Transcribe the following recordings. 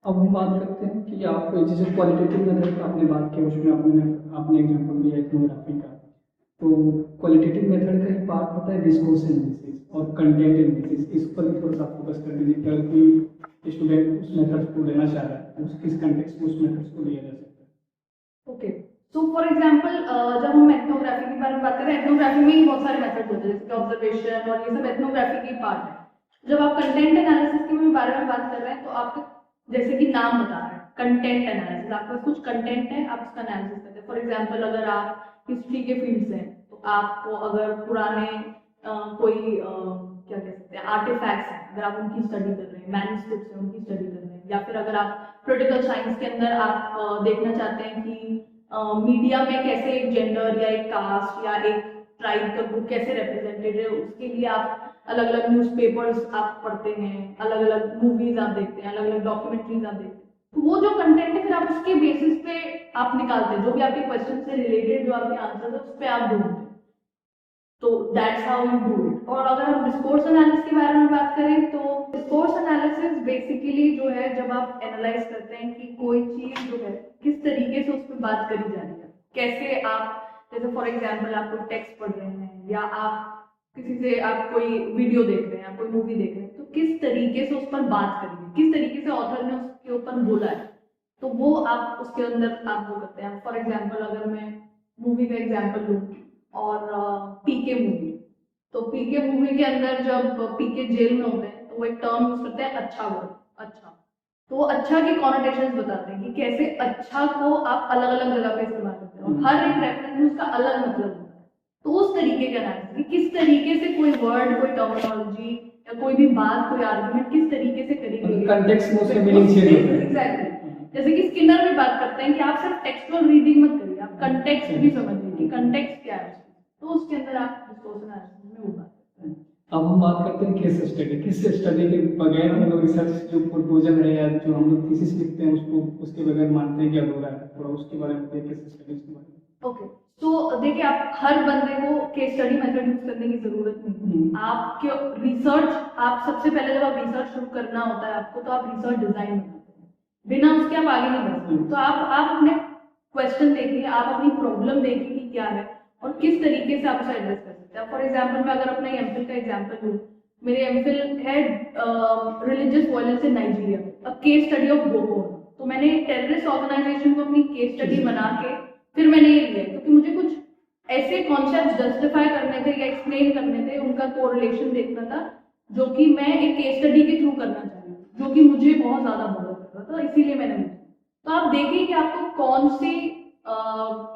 अब हम बात करते हैं कि आप जैसे क्वालिटेटिव मेथड आपने बात की, उसमें आपने एग्जांपल दिया इथनोग्राफी का। तो क्वालिटेटिव मेथड का एक पार्ट होता है डिस्कोर्स एनालिसिस और कंटेंट एनालिसिस। इस पर भी थोड़ा सा फोकस कर दीजिए कि अगर कोई स्टूडेंट उस मेथड को लेना चाह रहा है तो किस कंटेक्स्ट में उस मेथड को लिया जा सकता है। ओके, सो फॉर एग्जांपल जब हम एथनोग्राफी के बारे में बात करें, एथनोग्राफी में ही बहुत सारे मेथड होते हैं जैसे कि ऑब्जर्वेशन और ये सब एथनोग्राफी की पार्ट है। जब आप कंटेंट एनालिसिस के बारे में बात कर रहे हैं तो आपका जैसे कि नाम बता रहे हैं कंटेंट एनालिसिस, आपके पास कुछ कंटेंट है, आप उसका एनालिसिस करते हैं। फॉर एग्जांपल अगर आप हिस्ट्री के फील्ड से हैं तो आपको अगर पुराने कोई क्या कह सकते हैं आर्टिफैक्ट्स हैं, अगर आप उनकी स्टडी कर रहे हैं, मैन्युस्क्रिप्ट्स हैं उनकी स्टडी कर रहे हैं, या फिर अगर आप पोलिटिकल साइंस के अंदर आप देखना चाहते हैं कि मीडिया में कैसे एक जेंडर या एक कास्ट या एक ट्राइब का ग्रुप कैसे रिप्रेजेंटेड है, उसके लिए आप अलग अलग न्यूज़पेपर्स आप पढ़ते हैं, अलग अलग मूवीज आप देखते हैं, अलग अलग डॉक्यूमेंट्रीज आप देखते हैं। तो वो जो कंटेंट है फिर आप उसके बेसिस पे आप निकालते हैं जो भी आपके क्वेश्चन से रिलेटेड जो आपके आंसर है उस पर आप ढूंढते हैं। तो that's how you do it. और अगर हम डिस्कोर्स एनालिसिस के बारे में बात करें तो डिस्कोर्स एनालिसिस बेसिकली जो है जब आप एनालाइज करते हैं कि कोई चीज जो है किस तरीके से उस पर बात करी जा रही है, कैसे आप जैसे फॉर एग्जांपल आप कोई टेक्स्ट पढ़ रहे हैं या आप किसी से आप कोई वीडियो देख रहे हैं, आप कोई मूवी देख रहे हैं, तो किस तरीके से उस पर बात करी है, किस तरीके से ऑथर ने उसके ऊपर बोला है, तो वो आप उसके अंदर आप वो करते हैं। फॉर एग्जाम्पल अगर मैं मूवी का एग्जाम्पल लूँ और पीके मूवी, तो पीके मूवी के अंदर जब पीके जेल में होते हैं तो वो एक टर्म यूज करते हैं अच्छा वर्ड, अच्छा। तो वो अच्छा की कॉनोटेशंस बताते हैं कि कैसे अच्छा को आप अलग अलग जगह पे इस्तेमाल करते हैं और हर एक रेफरेंस में उसका अलग मतलब होता है। तो उस तरीके का एनालिसिस कि किस तरीके से कोई वर्ड, कोई टर्मिनोलॉजी या कोई भी बात, कोई आर्गुमेंट किस तरीके से करी गई है, कंटेक्स्ट में उसका मीनिंग चेंज होता है। एग्जैक्टली। जैसे कि स्किनर भी बात करते हैं कि आप सिर्फ टेक्सचुअल रीडिंग मत करिए, आप कंटेक्स्ट भी समझिए कि कंटेक्स्ट क्या है, तो उसके अंदर आप डिस्कोर्स एनालिसिस में वो बात करते हैं। अब हम बात करते हैं केस स्टडी। केस स्टडी के बगैर हम लोग रिसर्च जो प्रपोजल है या जो हम लोग थीसिस लिखते हैं उसको उसके बगैर मानते हैं कि अधूरा है। थोड़ा उसके बारे में केस स्टडीज के बारे में। ओके, तो देखिए आप हर बंदे को केस स्टडी मेथड यूज करने की जरूरत नहीं है। आपके रिसर्च, आप सबसे पहले जब आप रिसर्च शुरू करना होता है आपको, तो आप रिसर्च डिजाइन बनाते हैं, बिना उसके आप आगे नहीं बढ़ सकते। तो आप अपने क्वेश्चन देखिए, आप अपनी प्रॉब्लम देखिए कि क्या है और किस तरीके से आप उसे एड्रेस कर सकते हैं। फॉर एग्जाम्पल मैं अगर अपना एमफिल का एग्जाम्पल लूँ, मेरे एमफिल है religious violence in Nigeria, a case study of Boko. तो मैंने टेररिस्ट ऑर्गेनाइजेशन को अपनी केस स्टडी बना के फिर मैंने ये लिया क्योंकि मुझे कुछ ऐसे कॉन्सेप्ट जस्टिफाई करने थे या एक्सप्लेन करने थे, उनका कोरिलेशन देखना था जो कि मैं एक केस स्टडी के थ्रू करना चाह रही हूँ, जो कि मुझे बहुत ज्यादा मदद कर रहा था, इसीलिए मैंने लिया। तो आप देखिए कि आपको कौन सी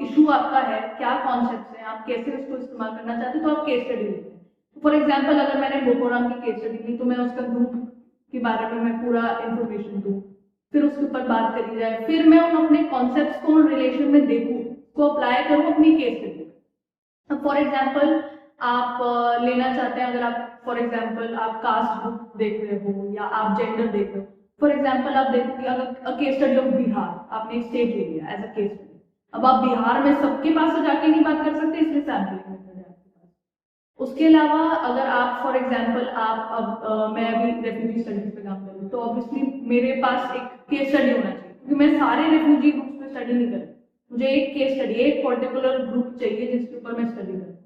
इशू आपका है, क्या कॉन्सेप्ट है, आप कैसे उसको इस्तेमाल करना चाहते हैं, तो आप केस स्टडी लेते हैं। फॉर एग्जाम्पल अगर मैंने बोको हराम की केस स्टडी ली तो मैं उसका ग्रुप के बारे में मैं पूरा इंफॉर्मेशन दूँ, फिर उसके ऊपर बात करी जाए, फिर मैं उन अपने कॉन्सेप्ट्स को रिलेशन में देखूँ, को अप्लाई करूँ अपनी केस स्टडी। अब फॉर एग्जाम्पल आप लेना चाहते हैं, अगर आप फॉर एग्जाम्पल आप कास्ट ग्रुप देख रहे हो या आप जेंडर देख रहे हो, फॉर एग्जाम्पल आप देखो कि अगर केस स्टडी ऑफ बिहार, आपने एक स्टेट ले लिया एज अ केस स्टडी, अब आप बिहार में सबके पास तो जाके नहीं बात कर सकते, इसलिए सैम्पलिंग मेथड है आपके पास। उसके अलावा अगर आप फॉर एग्जाम्पल आप अब मैं अभी रेफ्यूजी स्टडीज पे काम कर रही हूँ, तो ऑब्वियसली मेरे पास एक केस स्टडी होना चाहिए क्योंकि मैं सारे रेफ्यूजी ग्रुप्स पे स्टडी नहीं कर रही, मुझे एक केस स्टडी, एक पर्टिकुलर ग्रुप चाहिए जिसके ऊपर मैं स्टडी करूँ।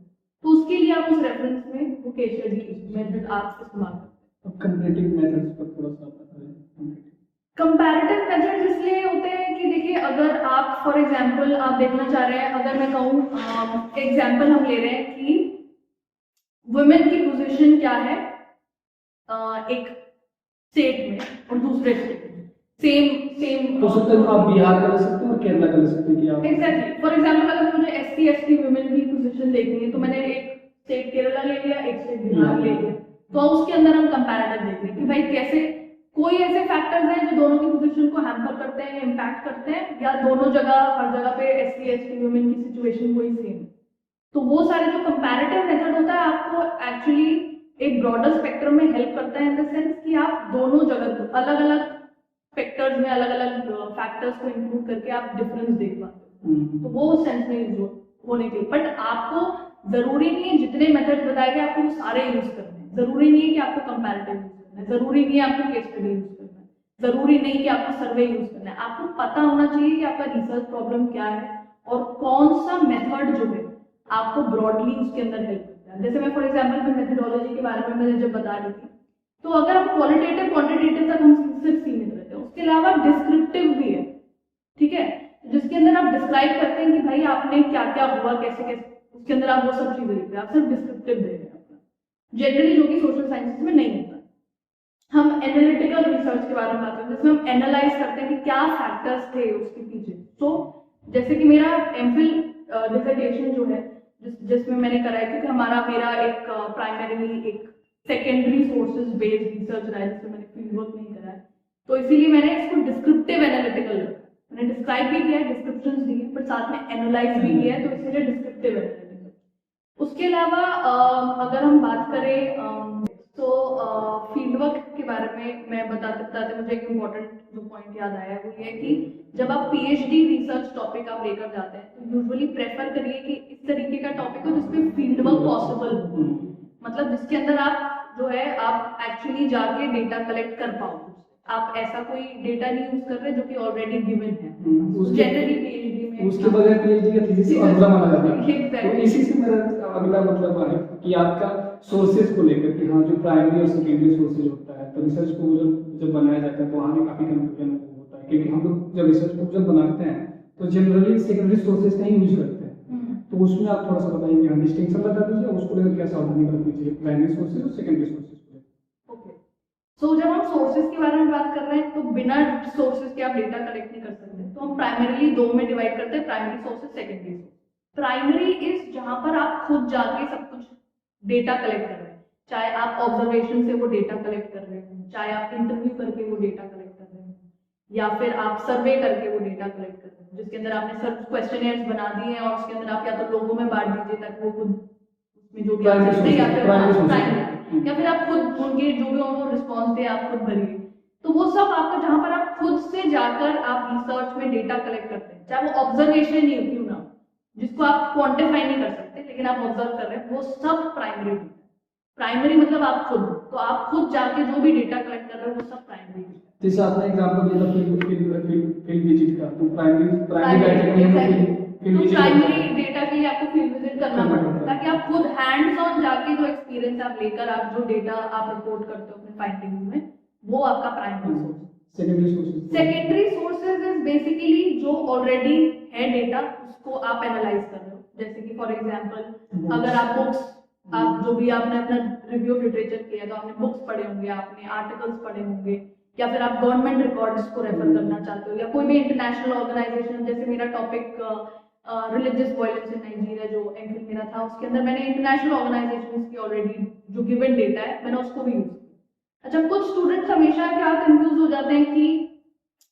तो उसके लिए आप उस रेफरेंस में वो केस स्टडी मेथड आप इस्तेमाल करते हैं। कंपैरेटिव मेथड्स पर थोड़ा सा बताइए। कंपैरेटिव मेथड्स इसलिए होते हैं कि देखिए अगर आप फॉर एग्जांपल आप देखना चाह रहे हैं, अगर मैं कहूँ एग्जांपल हम ले रहे हैं कि वुमेन की पोजीशन क्या है एक स्टेट में और दूसरे स्टेट में, सेम हो सकता है आप बिहार का ले सकते हैं और केरला का ले सकते हैं कि आप एग्जैक्टली। फॉर एग्जांपल अगर मुझे एससी एसटी वुमेन की पोजीशन देखनी है तो मैंने एक स्टेट केरला ले लिया, एक स्टेट बिहार ले लिया, तो उसके अंदर हम कंपैरेटिव देख रहे हैं कि भाई कैसे कोई ऐसे फैक्टर्स हैं जो दोनों की पोजीशन को हैम्पर करते हैं, इम्पैक्ट करते हैं, या दोनों जगह हर जगह पे एससी एसटी वुमेन की सिचुएशन वही सेम। तो वो सारे जो कंपैरेटिव मेथड होता है आपको एक्चुअली एक ब्रॉडर स्पेक्ट्रम में हेल्प करता है इन द सेंस कि आप दोनों जगह अलग अलग फैक्टर्स में अलग अलग फैक्टर्स को इंक्लूड करके आप डिफरेंस देख पाते हो। तो वो सेंस में यूज होने के लिए, बट आपको जरूरी नहीं है जितने मेथड्स बताए गए आपको वो सारे यूज करने हैं, जरूरी नहीं है कि आपको कंपैरेटिव यूज करना है, जरूरी नहीं है आपको केस स्टडी यूज करना है, जरूरी नहीं कि आपको सर्वे यूज करना है, आपको पता होना चाहिए कि आपका रिसर्च प्रॉब्लम क्या है और कौन सा मेथड जो है आपको ब्रॉडली उसके अंदर हेल्प करता है। जैसे मैं फॉर एग्जांपल मैं मेथडोलॉजी के बारे में मैंने जब बता रही थी, तो अगर आप क्वालिटेटिव क्वांटिटेटिव तक हम सिर्फ सीमित रहते हैं, उसके अलावा डिस्क्रिप्टिव भी है, ठीक है, जिसके अंदर आप डिस्क्राइब करते हैं कि भाई आपने क्या क्या हुआ, कैसे कैसे, उसके अंदर आप वो सब चीजें लिखते हैं, आप सिर्फ डिस्क्रिप्टिव दे रहे हैं अपना, जनरली जो कि सोशल साइंसेस में नहीं होता। हम एनालिटिकल रिसर्च के बारे में बात करते हैं, जिसमें हम एनालाइज करते हैं कि क्या फैक्टर्स थे उसके पीछे। तो जैसे कि मेरा एमफिल डिसर्टेशन जो है जिसमें मैंने करा है, क्योंकि मेरा एक प्राइमरीली एक सेकेंडरी सोर्सेज बेस्ड रिसर्च रहा है, जिसमें मैंने फील्ड वर्क नहीं करा है, तो इसीलिए मैंने इसको डिस्क्रिप्टिव एनालिटिकल रखा। मैंने डिस्क्राइब भी किया है, डिस्क्रिप्शंस दी है, बट साथ में एनालाइज भी किया है, तो इसीलिए डिस्क्रिप्टिव एनालिटिकल। उसके अलावा अगर हम बात करें तो फील्ड वर्क के बारे में मैं बताते बताते मुझे एक इम्पॉर्टेंट जो पॉइंट याद आया है, वो ये कि जब आप पीएचडी रिसर्च टॉपिक आप लेकर जाते हैं तो यूजुअली प्रेफर करिए कि इस तरीके का टॉपिक हो जिसमें फील्ड वर्क पॉसिबल हो, मतलब जिसके अंदर आप जो है आप एक्चुअली जाके डेटा कलेक्ट कर पाओ। आप ऐसा कोई डेटा नहीं यूज कर रहे जो कि ऑलरेडी गिवन है, जनरली पीएचडी में उसके बगैर पीएचडी का थीसिस अधूरा माना जाता है। Exactly. तो इसी से मेरा अगला मतलब है कि आपका सोर्सेज को लेकर कि हाँ जो प्राइमरी और सेकेंडरी सोर्सेज होता है, तो रिसर्च को जब बनाया जाता है तो वहाँ भी काफी कंफ्यूजन होता है, क्योंकि हम लोग जब रिसर्च को जब बनाते हैं तो जनरली सेकेंडरी सोर्सेज का ही यूज करते हैं। तो उसमें आप थोड़ा सा बताइए कि हाँ डिस्टिंक्शन बता दीजिए, उसको लेकर क्या सावधानी रखनी चाहिए प्राइमरी सोर्सेज और सेकेंडरी सोर्सेज को। ओके, सो जब हम सोर्सेज के बारे में बात कर रहे हैं तो बिना सोर्सेज के आप डेटा कलेक्ट नहीं कर सकते, तो हम प्राइमरीली दो में डिवाइड करते हैं, primary sources, secondary source. Primary is जहां पर आप खुद जाके सब कुछ डेटा कलेक्ट कर रहे हैं, चाहे आप ऑब्जर्वेशन से वो डेटा कलेक्ट कर रहे हैं, चाहे आप इंटरव्यू करके वो डेटा कलेक्ट कर रहे हैं, या फिर आप सर्वे करके वो डेटा कलेक्ट कर रहे हैं, जिसके अंदर आपने सब क्वेश्चनेयर्स बना दिए हैं और उसके अंदर आप या तो लोगों में बांट दीजिए ताकि वो खुद उसमें जो भी आंसर दे, या फिर प्राइमरी, या फिर आप खुद उनके जो भी उनको रिस्पॉन्स दे आप खुद भरिए। तो वो सब आपका जहां पर आप खुद से जाकर आप रिसर्च में डेटा कलेक्ट करते हैं, चाहे वो ऑब्जर्वेशन ही क्यों ना, जिसको आप क्वांटिफाई नहीं कर सकते लेकिन आप ऑब्जर्व कर रहे हैं, वो सब प्राइमरी है। प्राइमरी मतलब आप खुद, तो आप खुद जाके जो भी डेटा कलेक्ट कर रहे हो वो सब प्राइमरी है। जैसे आपने एग्जांपल दिया था फील्ड विजिट का, तो प्राइमरी डेटा के लिए आपको फील्ड विजिट करना पड़ता है ताकि आप खुद हैंड्स ऑन जाके जो एक्सपीरियंस आप लेकर आप जो डेटा आप रिपोर्ट करते हो अपने फाइंडिंग्स में, वो आपका primary source. Secondary sources is basically जो ऑलरेडी है डेटा, उसको आप एनालाइज कर रहे हो। जैसे कि फॉर एग्जांपल अगर आप बुक्स, आप जो भी आपने अपना रिव्यू ऑफ लिटरेचर किया तो आपने बुक्स पढ़े होंगे, आपने आर्टिकल्स पढ़े होंगे, या फिर आप गवर्नमेंट रिकॉर्ड्स को रेफर करना चाहते हो, या कोई भी इंटरनेशनल ऑर्गेनाइजेशन, जैसे मेरा topic religious violence in Nigeria जो एमफिल मेरा था, उसके अंदर मैंने इंटरनेशनल ऑर्गेनाइजेशंस की ऑलरेडी जो गिवन डेटा है मैंने उसको भी यूज किया। अच्छा, कुछ स्टूडेंट्स हमेशा क्या कंफ्यूज हो जाते हैं कि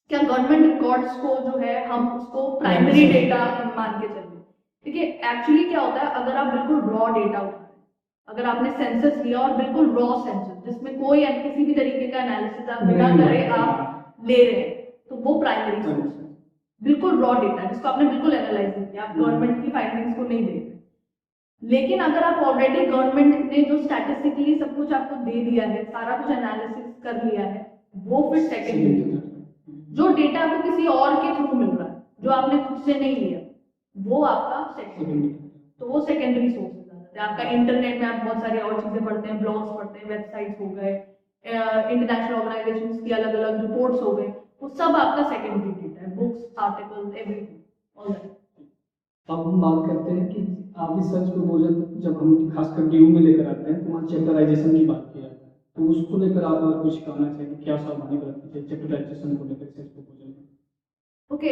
क्या गवर्नमेंट रिकॉर्ड्स को जो है हम उसको प्राइमरी डेटा मान के चलें। देखिए एक्चुअली क्या होता है, अगर आप बिल्कुल रॉ डेटा उठा, अगर आपने सेंसस लिया और बिल्कुल रॉ सेंसस जिसमें कोई किसी भी तरीके का एनालिसिस आप बिना करे आप ले रहे हैं, तो वो प्राइमरी सोर्स है। बिल्कुल रॉ डेटा जिसको आपने बिल्कुल एनालाइज नहीं किया, आप गवर्नमेंट की फाइंडिंग्स को नहीं देखते। लेकिन अगर आप ऑलरेडी गवर्नमेंट ने जो स्टैटिस्टिकली सब कुछ आपको दे दिया है, सारा कुछ एनालिसिस कर लिया है, वो फिर सेकेंडरी। जो डेटा आपको किसी और के थ्रू मिल रहा है, जो आपने खुद से नहीं लिया, वो आपका सेकेंडरी, तो वो सेकेंडरी सोर्स है। आपका इंटरनेट में आप बहुत सारी और चीजें पढ़ते हैं, ब्लॉग्स पढ़ते हैं, वेबसाइट्स हो गए, इंटरनेशनल ऑर्गेनाइजेशंस की अलग अलग रिपोर्ट्स हो गए, वो सब आपका सेकेंडरी डेटा है, books, articles, everything all that. अब हम बात करते हैं कि आप रिसर्च प्रपोजल जब हम खासकर ड्यू में लेकर आते हैं तो वहाँ चैप्टराइजेशन की बात की जाती है, तो उसको लेकर आप और कुछ कहना चाहिए, क्या सावधानी बरतनी चाहिए चैप्टराइजेशन को लेकर रिसर्च प्रपोजल में? ओके,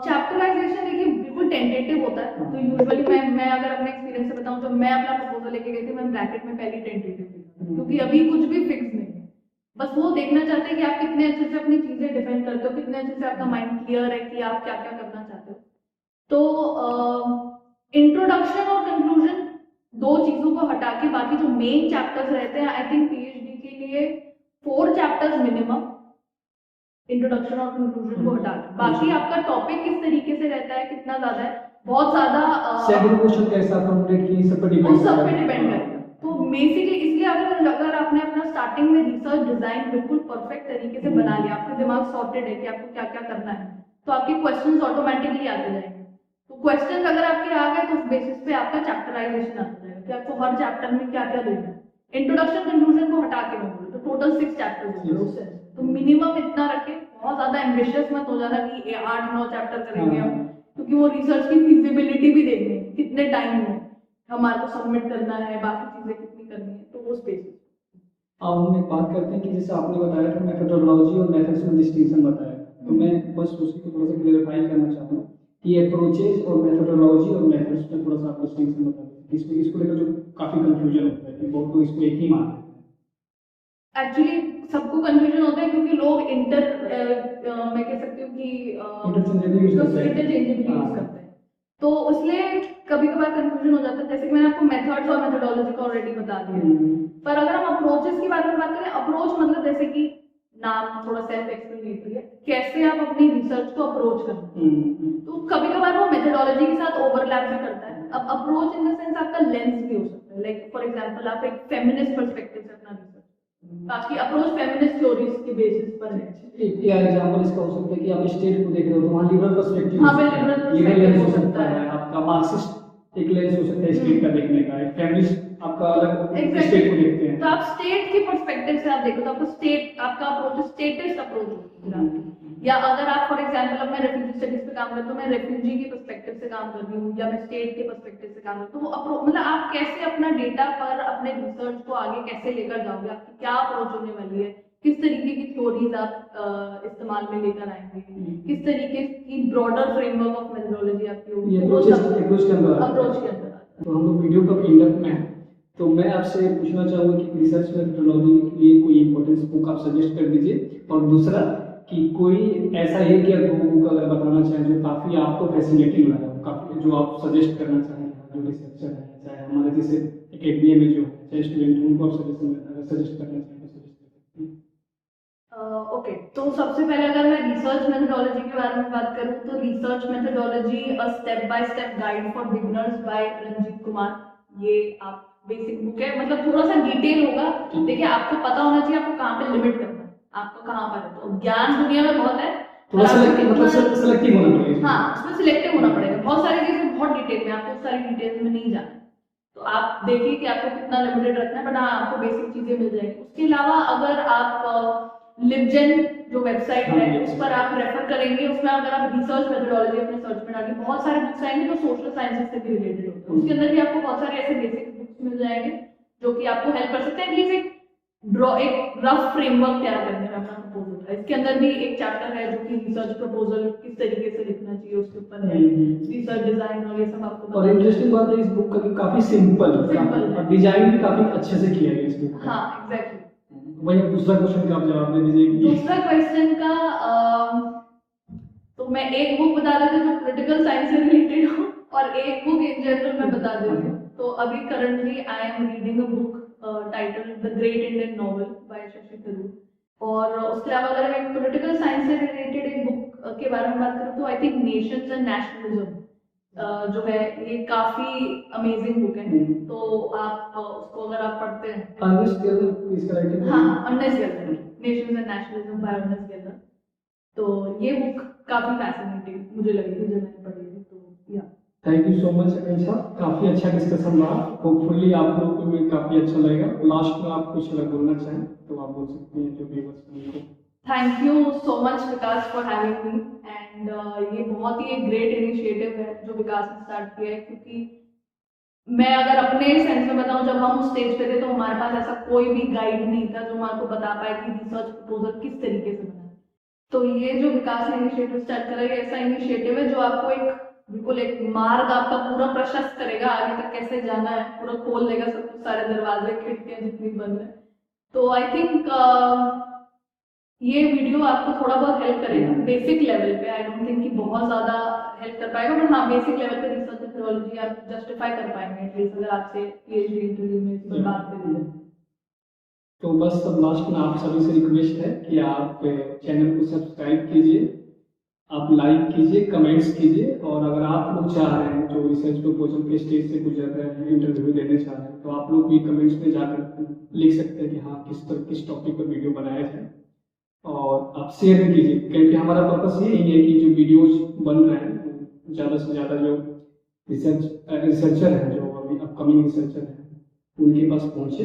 चैप्टराइजेशन देखिए बिल्कुल टेंटेटिव होता है, तो यूजुअली मैं अगर अपने एक्सपीरियंस से बताऊं तो मैं अपना प्रपोजल लेके गई थी, मैं ब्रैकेट में पहले टेंटेटिव थी, क्योंकि अभी कुछ भी फिक्स नहीं है। बस वो देखना चाहते हैं कि आप कितने अच्छे से अपनी चीजें डिफेंड करते हो, कितने अच्छे से आपका माइंड क्लियर है कि आप क्या क्या करना चाहते हो। तो इंट्रोडक्शन और कंक्लूजन दो चीजों को हटा के बाकी जो मेन चैप्टर्स रहते हैं, आई थिंक पीएचडी के लिए 4 चैप्टर्स मिनिमम, इंट्रोडक्शन और कंक्लूजन को हटा के बाकी आपका टॉपिक किस तरीके से रहता है, कितना ज्यादा है, बहुत ज्यादा सेकंड क्वेश्चन कैसा फॉर्मुलेट किए, सब पर डिपेंड करता है। तो बेसिकली इसलिए अगर अगर आपने अपना स्टार्टिंग में रिसर्च डिजाइन बिल्कुल परफेक्ट तरीके से बना लिया, आपका दिमाग सॉर्टेड है कि आपको क्या क्या करना है, तो आपके क्वेश्चंस ऑटोमेटिकली आते जाएंगे। तो क्वेश्चंस अगर आपके आ गए तो उस बेसिस पे आपका चैप्टराइजेशन आता जाएगा कि आपको हर चैप्टर में क्या क्या देना है। इंट्रोडक्शन कंक्लूजन को हटा के मैं बोलूं तो टोटल 6 चैप्टर्स होंगे उस सेंस। तो मिनिमम इतना रखें, बहुत ज्यादा एम्बिशियस मत हो जाना कि 8-9 चैप्टर करेंगे हम, क्योंकि वो रिसर्च की फिजिबिलिटी भी देखनी है, कितने टाइम में हमारे को सबमिट करना है, बाकी चीजें कितनी करनी है, तो वो बेसिस। अब हम एक बात करते हैं कि जैसे आपने बताया था मेथोडोलॉजी और मेथड्स में डिस्टिंक्शन बताया, तो मैं बस उसी को थोड़ा सा क्लेरिफाई करना चाहूँगा कि अप्रोचेज और मेथोडोलॉजी और मेथड्स में थोड़ा सा आप डिस्टिंक्शन बता दें। इसको लेकर जो काफ़ी कंफ्यूजन होता है कि बहुत लोग इसको एक ही मानते हैं। एक्चुअली सबको कंफ्यूजन होता है क्योंकि लोग मैं कह सकती हूँ कि इंटरचेंजेबली यूज करते हैं। इंटरचेंजेबली यूज करते हैं, तो इसलिए कभी कभार कंफ्यूजन हो जाता है। जैसे कि मैंने आपको मेथड्स और मेथोडोलॉजी को ऑलरेडी बता दिया, पर अगर हम अप्रोचेस के बारे में बात करें, अप्रोच मतलब जैसे कि नाम थोड़ा सेल्फ एक्सप्लेनेटरी है, कैसे आप अपनी रिसर्च को अप्रोच करते हैं, तो कभी कभार वो मेथोडोलॉजी के साथ ओवरलैप भी करता है। अब अप्रोच इन द सेंस आपका लेंस भी हो सकता है, लाइक फॉर एग्जांपल आप एक फेमिनिस्ट पर्सपेक्टिव से अपना रिसर्च, आपकी अप्रोच फेमिनिस्ट थ्योरीज के बेसिस पर है। एक एग्जांपल इसका हो सकता है कि आप स्टेट को देख रहे हो तो वहाँ लिबरल पर्सपेक्टिव, हाँ लिबरल पर्सपेक्टिव हो सकता है, आपका मार्क्सिस्ट एक लेंस हो सकता है स्टेट का देखने का, एक फेमिनिस्ट आपका अलग Exactly. स्टेट को देखते हैं। तो आप स्टेट के पर्सपेक्टिव से आप देखो तो आपका स्टेट, आपका अप्रोच स्टेटिस्ट अप्रोच होगा। या अगर आप फॉर एग्जांपल अब मैं रेफ्यूजी स्टडीज पे काम करता हूँ, मैं रेफ्यूजी के पर्सपेक्टिव से काम कर रही हूँ या मैं स्टेट के पर्सपेक्टिव से काम करती हूँ, तो वो अप्रोच मतलब आप कैसे अपना डेटा पर अपने रिसर्च को आगे कैसे लेकर जाओगे, आपकी क्या अप्रोच होने वाली है, किस तरीके की थ्योरीज आप इस्तेमाल में लेकर आएंगे, किस तरीके की ब्रॉडर फ्रेमवर्क ऑफ मेथोडोलॉजी आपकी होगी, अप्रोच के अंदर तो हम लोग वीडियो का एंड में हैं, तो मैं आपसे पूछना चाहूँगा कि रिसर्च मेथोडोलॉजी के लिए कोई इंपॉर्टेंस बुक आप सजेस्ट कर दीजिए, और दूसरा कि कोई ऐसा एक या दो बुक अगर बताना चाहें जो काफ़ी आपको फैसिनेटिंग लगा, काफ़ी जो आप सजेस्ट करना चाहें, जो रिसर्चर है चाहे हमारे जैसे एकेडमिया में जो चाहे स्टूडेंट उनको आप सजेस्ट करना चाहें तो सजेस्ट कर सकते हैं। ओके, तो सबसे पहले अगर मैं रिसर्च मेथोडोलॉजी के बारे में बात करूँ तो research methodology a step by step guide for beginners by Ranjit Kumar, ये आप बेसिक बुक है, मतलब थोड़ा सा डिटेल होगा। देखिए आपको पता होना चाहिए आपको कहाँ पे लिमिट करना है, आपको कहाँ पर है, तो ज्ञान दुनिया में बहुत है, थोड़ा सेलेक्टिव होना पड़ेगा। हाँ, उसमें सिलेक्टिव होना पड़ेगा, बहुत सारी चीजें बहुत डिटेल में, आपको सारी डिटेल्स में नहीं जाना, तो आप देखिए कि आपको कितना लिमिटेड रखना है, बट हाँ आपको बेसिक चीजें मिल जाएंगी। उसके अलावा अगर आप लिबजेन जो वेबसाइट है उस पर आप रेफर करेंगे, उसमें अगर आप रिसर्च मेथोडोलॉजी अपने सर्च में डालिए, बहुत सारे बुक्स आएंगे जो सोशल साइंसेस से भी रिलेटेड होते हैं, उसके अंदर भी आपको बहुत सारे ऐसे बेसिक बुक्स मिल जाएंगे जो कि आपको हेल्प कर सकते हैं एटलीस्ट एक रफ फ्रेमवर्क तैयार करने में अपना प्रपोजल है। इसके अंदर भी एक चैप्टर है जो कि रिसर्च प्रपोजल किस तरीके से लिखना चाहिए उसके ऊपर है, रिसर्च डिजाइन और ये सब आपको। और इंटरेस्टिंग बात है इस बुक का कि काफी सिंपल और डिजाइन भी काफी अच्छे से किया गया इस बुक। हाँ एग्जैक्टली। वही दूसरा क्वेश्चन का आप जवाब दे दीजिए। दूसरा क्वेश्चन का तो मैं एक बुक बता देती हूँ जो पॉलिटिकल साइंस से रिलेटेड हो और एक बुक इन जनरल मैं बता देती हूँ। तो अभी currently I am reading a book title the great Indian novel bye Shashi Tharoor, और उसके अलावा अगर मैं पॉलिटिकल साइंस से रिलेटेड एक बुक के बारे में बात करूँ तो I think Nations and nationalism जो है ये काफी अमेजिंग बुक है, तो आप उसको अगर आप पढ़ते हैं nations and nationalism by Ernest गेलर, तो ये बुक काफी फैसिनेटिंग मुझे लगी थी जब मैंने पढ़ी थी। तो या थैंक यू सो मच अकेंशा, काफी अच्छा डिस्कशन रहा, होपफुली आप लोगों को भी काफी अच्छा लगेगा। लास्ट में आप कुछ अगर बोलना चाहें तो आप बोल सकते हैं जो व्यूअर्स को। Thank you so much Vikas for having me, and ये बहुत ही एक ग्रेट इनिशिएटिव है जो विकास ने स्टार्ट किया है, क्योंकि मैं अगर अपने सेंस में बताऊं जब हम उस स्टेज पे थे तो हमारे पास ऐसा कोई भी गाइड नहीं था जो हमारे को बता पाए कि रिसर्च प्रपोजल किस तरीके से बना। तो ये जो विकास ने इनिशिएटिव स्टार्ट करा है ऐसा इनिशिएटिव है जो आपको एक बिल्कुल एक मार्ग आपका पूरा प्रशस्त करेगा, आगे तक कैसे जाना है पूरा खोल देगा, सब कुछ सारे दरवाजे खिड़कियां जितनी बंद है। तो आई थिंक ये वीडियो आपको थोड़ा बहुत हेल्प करेगा बेसिक लेवल पे, आई डोंट थिंक कि बहुत ज्यादा हेल्प कर पाएगा, बट हाँ बेसिक लेवल पे रिसर्च मेथोडोलॉजी आप जस्टिफाई कर पाएंगे एटलीस्ट अगर आपसे पीएचडी इंटरव्यू में इस पर बात करेंगे। तो बस अब लास्ट में आप सभी से रिक्वेस्ट है कि आप चैनल को सब्सक्राइब कीजिए, आप लाइक कीजिए, कमेंट्स कीजिए, और अगर आप लोग चाह रहे हैं जो रिसर्च प्रपोजल के स्टेज से गुजर रहे हैं, इंटरव्यू देने चाह रहे हैं, तो आप लोग भी कमेंट्स में जाकर लिख सकते हैं कि हाँ किस टॉपिक पर वीडियो बनाया जाए, और आप शेयर भी कीजिए, क्योंकि हमारा पर्पस यही है कि जो वीडियोज बन रहे हैं ज़्यादा से ज़्यादा जो रिसर्चर हैं, जो अभी अपकमिंग रिसर्चर हैं, उनके पास पहुँचे